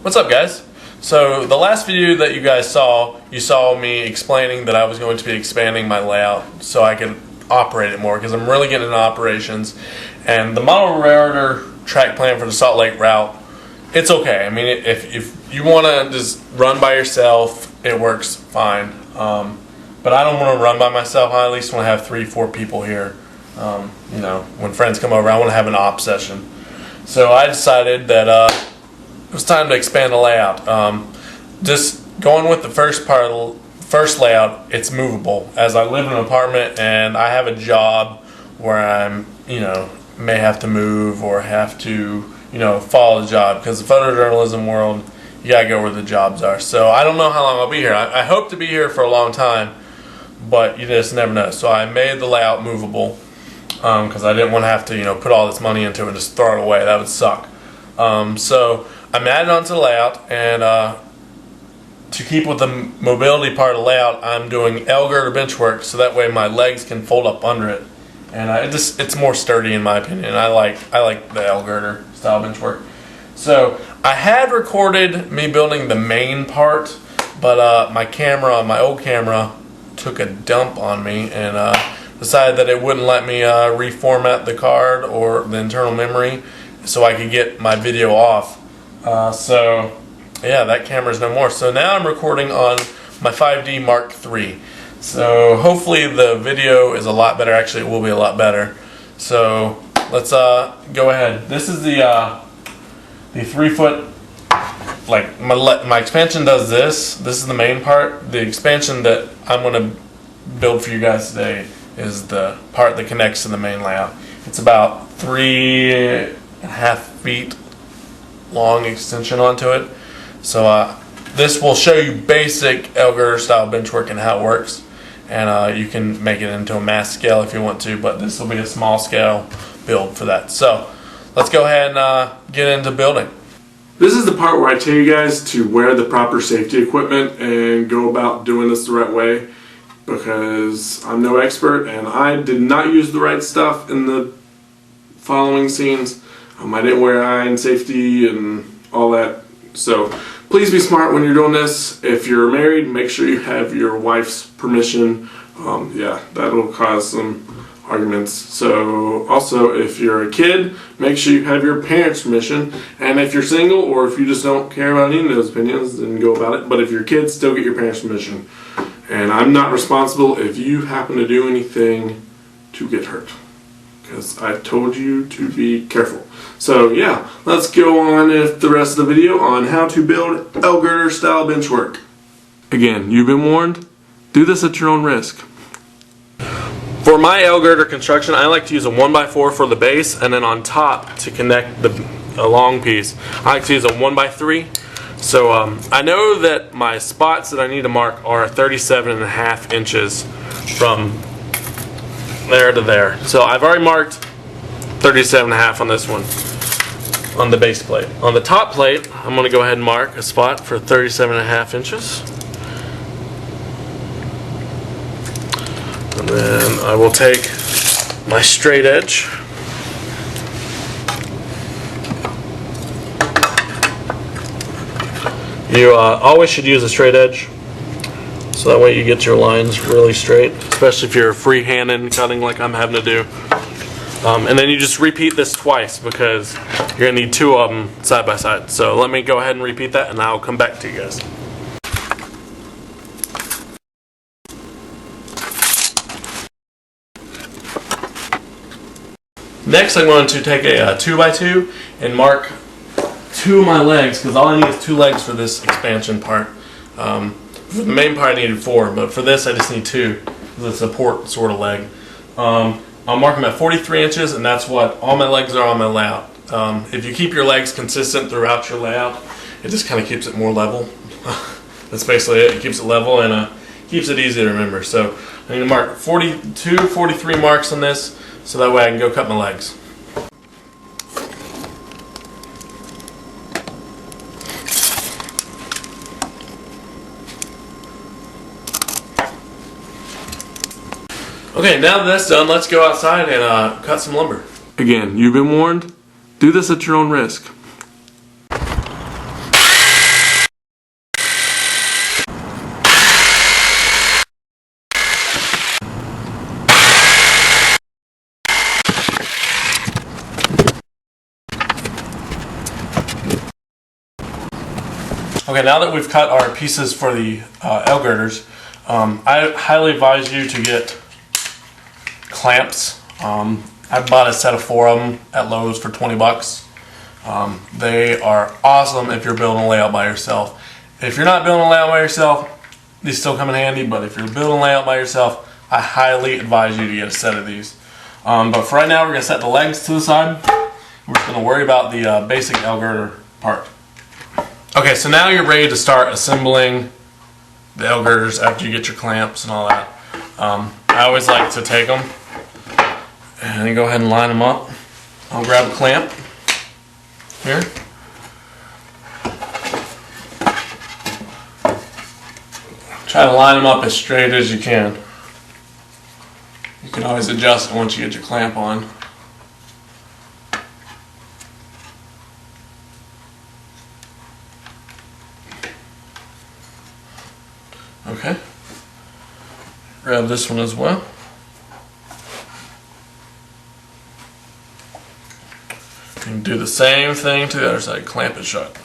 What's up, guys? So the last video that you guys saw, you saw me explaining that I was going to be expanding my layout so I could operate it more, because I'm really getting into operations. And the model railroader track plan for the Salt Lake route, it's okay. I mean, if you want to just run by yourself, it works fine. But I don't want to run by myself. I at least want to have 3-4 people here. You know, when friends come over, I want to have an op session. So I decided that it was time to expand the layout. Just going with the first layout, it's movable. As I live in an apartment and I have a job where I'm, may have to move or have to, follow the job, because the photojournalism world, you gotta go where the jobs are. So I don't know how long I'll be here. I hope to be here for a long time, but you just never know. So I made the layout movable because I didn't want to have to, put all this money into it and just throw it away. That would suck. So I'm adding onto the layout, and to keep with the mobility part of the layout, I'm doing l-girder benchwork, so that way my legs can fold up under it, and it's more sturdy in my opinion. I like the l-girder style benchwork. So I had recorded me building the main part, but my old camera took a dump on me and decided that it wouldn't let me reformat the card or the internal memory so I could get my video off. So yeah, that camera's no more. So now I'm recording on my 5D Mark III. So hopefully the video is a lot better. Actually, it will be a lot better. So let's go ahead. This is the 3-foot. Like my expansion does this. This is the main part. The expansion that I'm going to build for you guys today is the part that connects to the main layout. It's about 3.5 feet long extension onto it. So this will show you basic l-girder style benchwork and how it works, and you can make it into a mass scale if you want to, but this will be a small scale build for that. So let's go ahead and get into building. This is the part where I tell you guys to wear the proper safety equipment and go about doing this the right way, because I'm no expert and I did not use the right stuff in the following scenes. I didn't wear iron safety and all that. So please be smart when you're doing this. If you're married, make sure you have your wife's permission. Yeah, that'll cause some arguments. So also, if you're a kid, make sure you have your parents' permission. And if you're single, or if you just don't care about any of those opinions, then go about it. But if you're kids, still get your parents' permission. And I'm not responsible if you happen to do anything to get hurt, because I told you to be careful. So yeah, let's go on with the rest of the video on how to build l-girder style benchwork. Again, you've been warned. Do this at your own risk. For my l-girder construction, I like to use a 1x4 for the base, and then on top to connect the long piece, I like to use a 1x3. So I know that my spots that I need to mark are 37.5 inches from there to there. So I've already marked 37.5 on this one, on the base plate. On the top plate, I'm going to go ahead and mark a spot for 37.5 inches. And then I will take my straight edge. You always should use a straight edge, so that way you get your lines really straight, especially if you're freehanding cutting like I'm having to do. And then you just repeat this twice, because you're going to need 2 of them side by side. So let me go ahead and repeat that, and I'll come back to you guys. Next, I'm going to take a 2x2 and mark 2 of my legs, because all I need is 2 legs for this expansion part. For the main part I needed 4, but for this I just need 2, because it's a support sort of leg. I'll mark them at 43 inches, and that's what all my legs are on my layout. If you keep your legs consistent throughout your layout, it just kind of keeps it more level. That's basically it. It keeps it level and keeps it easy to remember. So I need to mark 42, 43 marks on this, so that way I can go cut my legs. Okay, now that that's done, let's go outside and cut some lumber. Again, you've been warned. Do this at your own risk. Okay, now that we've cut our pieces for the l-girders, I highly advise you to get clamps. I bought a set of 4 of them at Lowe's for 20 bucks. They are awesome if you're building a layout by yourself. If you're not building a layout by yourself, these still come in handy, but if you're building a layout by yourself, I highly advise you to get a set of these. But for right now, we're going to set the legs to the side. We're just going to worry about the basic l-girder part. Okay, so now you're ready to start assembling the l-girders after you get your clamps and all that. I always like to take them and then go ahead and line them up. I'll grab a clamp here. Try to line them up as straight as you can. You can always adjust it once you get your clamp on. Okay. Grab this one as well. And do the same thing to the other side. Clamp it shut.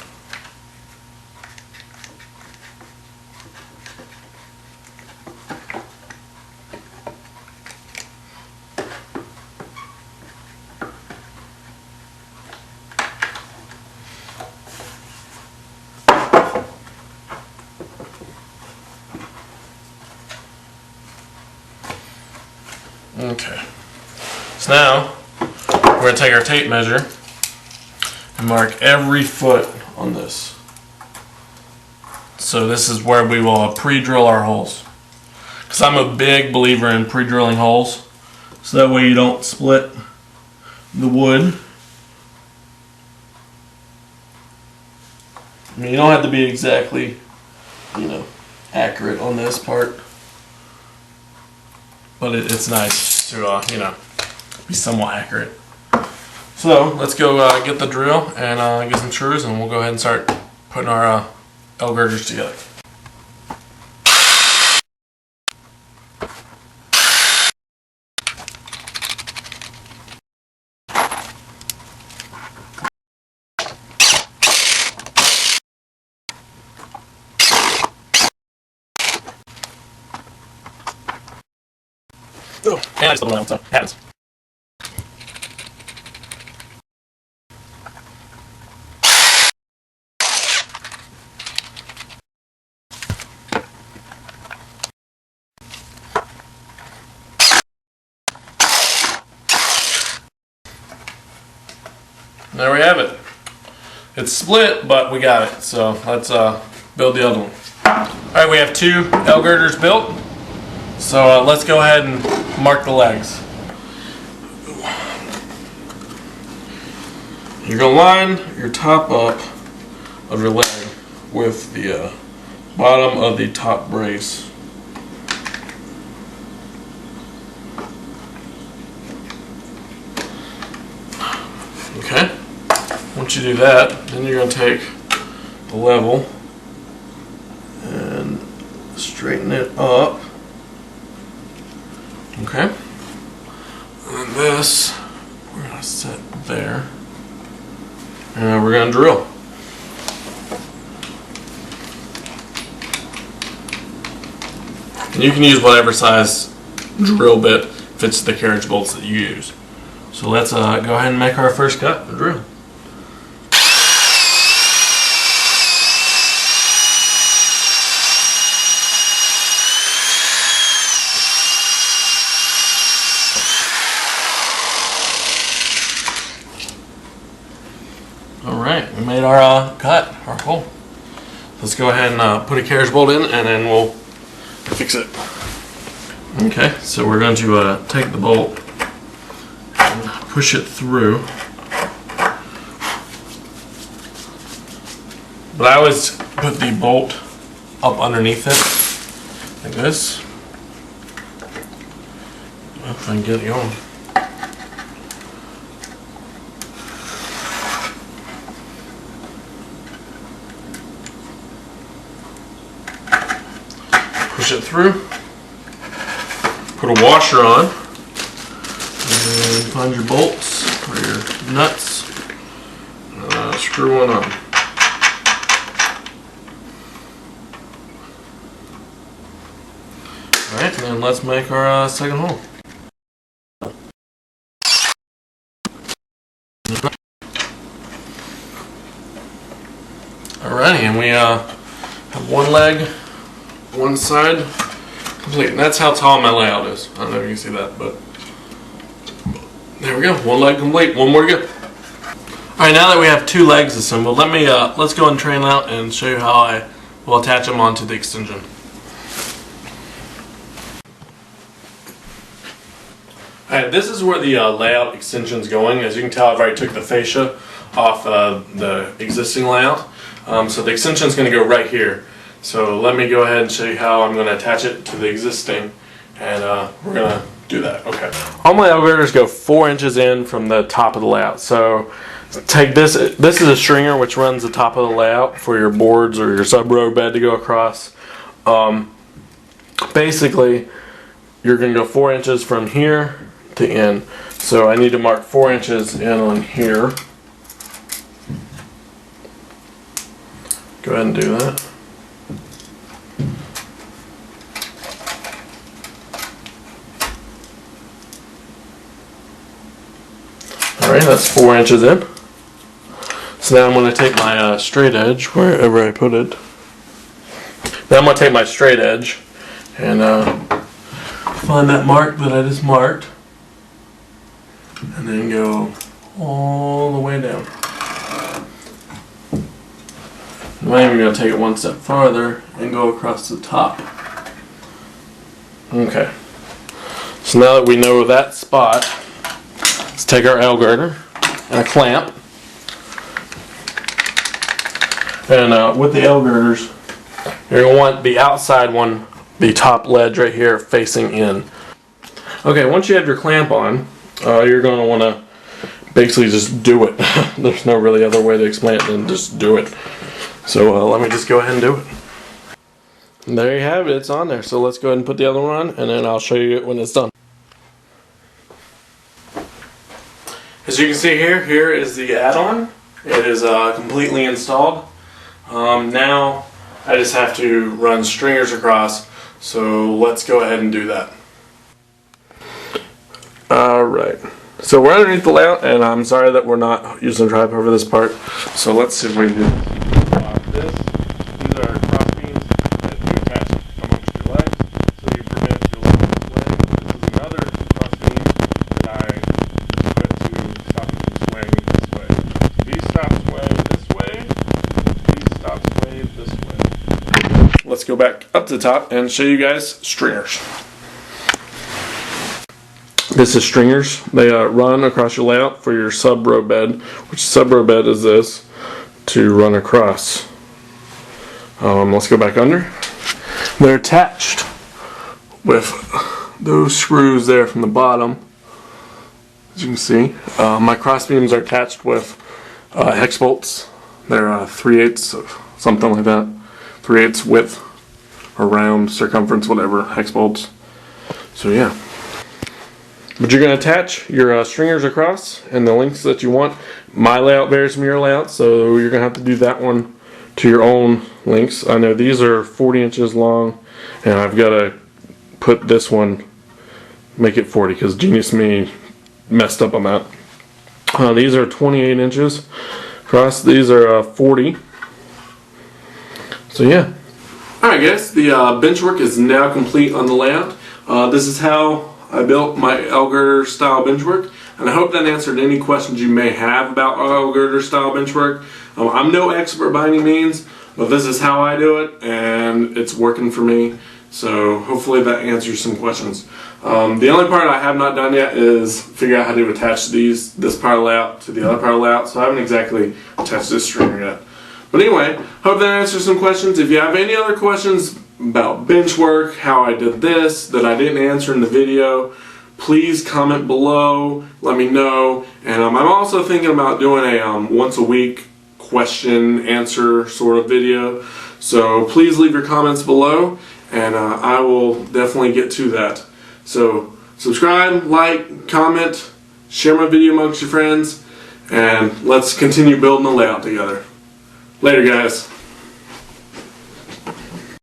Okay, so now we're going to take our tape measure and mark every foot on this. So this is where we will pre-drill our holes. Because I'm a big believer in pre-drilling holes, so that way you don't split the wood. I mean, you don't have to be exactly, accurate on this part. But it's nice to, be somewhat accurate. So let's go get the drill and get some screws, and we'll go ahead and start putting our l-girders together. Oh, and I just don't know, so it happens. There we have it. It's split, but we got it. So let's build the other one. Alright, we have 2 l-girders built. So let's go ahead and mark the legs. You're going to line your top up of your leg with the bottom of the top brace. Okay. Once you do that, then you're going to take the level and straighten it up. Okay. And this, we're going to set there. And we're going to drill. And you can use whatever size drill bit fits the carriage bolts that you use. So let's go ahead and make our first cut and drill. Alright, we made our cut, our hole. Let's go ahead and put a carriage bolt in, and then we'll fix it. Okay, so we're going to take the bolt and push it through. But I always put the bolt up underneath it, like this. If I can get it going. Push it through, put a washer on, and find your bolts or your nuts, screw one on. let's make our second hole. Alrighty, and we have one leg, one side complete. And that's how tall my layout is. I don't know if you can see that, but there we go. One leg complete. One more to go. Alright, now that we have two legs assembled, let's go and train out and show you how I will attach them onto the extension. Alright, this is where the layout extension is going. As you can tell, I've already took the fascia off the existing layout. So the extension is going to go right here. So let me go ahead and show you how I'm going to attach it to the existing, and we're going to do that. Okay. All my l-girders go 4 inches in from the top of the layout. So take this. This is a stringer which runs the top of the layout for your boards or your sub-row bed to go across. Basically, you're going to go 4 inches from here to in. So I need to mark 4 inches in on here. Go ahead and do that. Alright, that's 4 inches in. So now I'm going to take my straight edge, wherever I put it. Now I'm going to take my straight edge and find that mark that I just marked. And then go all the way down. I'm even going to take it one step farther and go across the top. Okay. So now that we know that spot, let's take our l-girder and a clamp. And with the l-girders, you're going to want the outside one, the top ledge right here, facing in. Okay, once you have your clamp on, you're going to want to basically just do it. There's no really other way to explain it than just do it. So let me just go ahead and do it. And there you have it, it's on there. So let's go ahead and put the other one on, and then I'll show you it when it's done. As you can see here is the add-on. It is completely installed. Now I just have to run stringers across, so let's go ahead and do that. Alright, so we're underneath the layout, and I'm sorry that we're not using a tripod for this part, so let's see if we can do this. These are cross beams that you attach amongst your legs, so you prevent your leg from swaying. This is another cross beam that I put to stop it from swaying this way. These stop swaying this way, these stop swaying this way. Let's go back up to the top and show you guys stringers. This is stringers. They run across your layout for your sub-row bed, which sub-row bed is this, to run across. Let's go back under. They're attached with those screws there from the bottom. As you can see, my cross beams are attached with hex bolts. They're 3/8, something like that. 3/8 width or round, circumference, whatever, hex bolts. So yeah. But you're going to attach your stringers across and the lengths that you want. My layout varies from your layout, so you're going to have to do that one to your own lengths. I know these are 40 inches long, and I've got to put this one, make it 40, because Genius Me messed up on that. These are 28 inches across. These are 40. So yeah. Alright guys, the benchwork is now complete on the layout. This is how I built my l-girder style benchwork, and I hope that answered any questions you may have about l-girder style benchwork. I'm no expert by any means, but this is how I do it, and it's working for me. So hopefully that answers some questions. The only part I have not done yet is figure out how to attach this part of the layout to the other part of the layout. So I haven't exactly attached this stringer yet. But anyway, hope that answers some questions. If you have any other questions about bench work, how I did this, that I didn't answer in the video, please comment below, let me know. And I'm also thinking about doing a once a week question answer sort of video. So please leave your comments below, and I will definitely get to that. So subscribe, like, comment, share my video amongst your friends, and let's continue building the layout together. Later guys.